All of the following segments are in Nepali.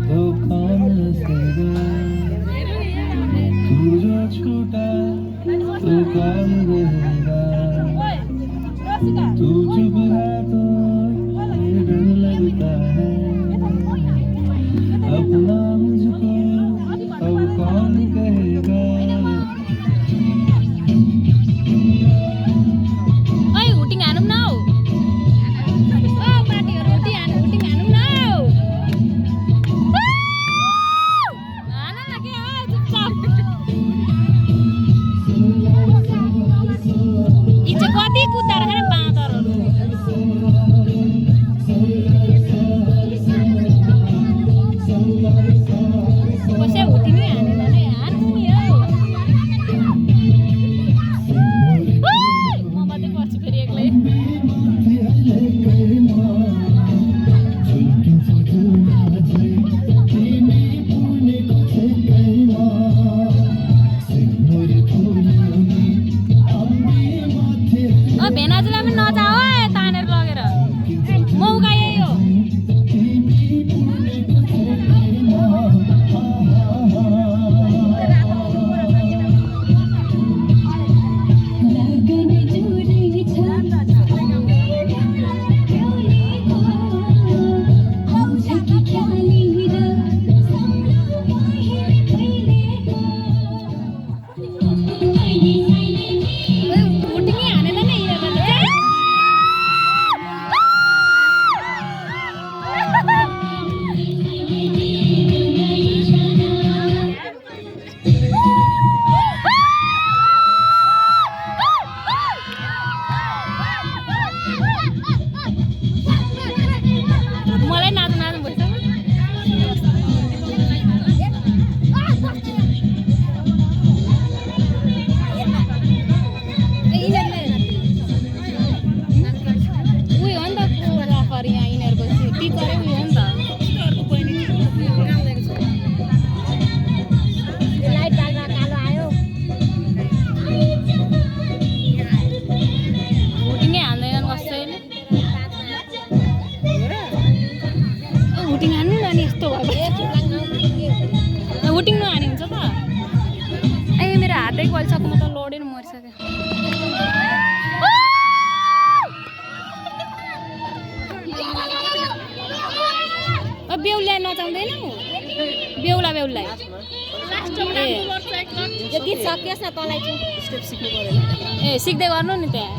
तो कौन हंसेगा तू जो छूटा तो कौन रहेगा तू चुप है तो ये डर लगता है अपना मुझको अब कौन कहेगा बेहुला नचाउँदैन बेहुला बेहुला यो गीत सकियोस् न तँलाई चाहिँ स्टेप सिक्नु पर्यो ए सिक्दै गर्नु नि त्यहाँ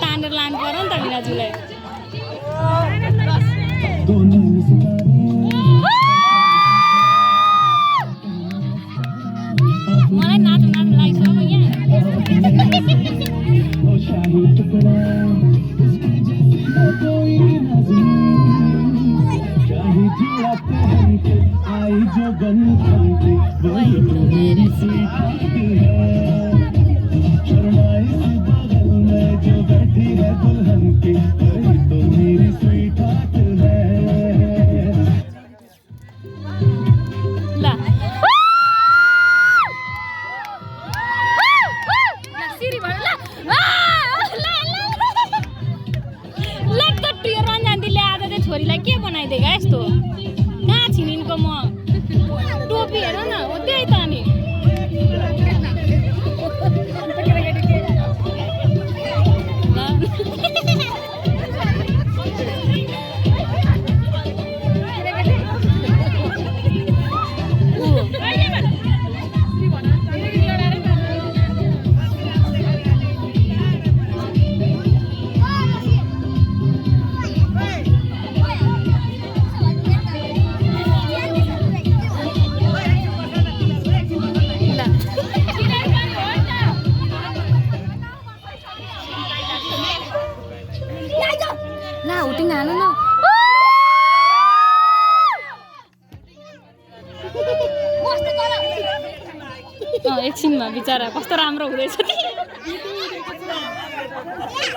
तानेर लानु पर्यो नि त बिराजुलाई मलाई नाच्नु नाच्नु लागिसक्यो यहाँ आई जो गन खंते वही तो मेरी स्वीट है शर्माई सी बगल में जो बैठी है दुल्हन की वही तो मेरी स्वीट है ला सिरी भर ला ला त टियर रन्जान्तीले आज चाहिँ छोरीलाई के बनाइदिएका यस्तो कहाँ छिनिनको म टोपी हेर न हो त्यही त नि एकछिनमा बिचारा कस्तो राम्रो हुँदैछ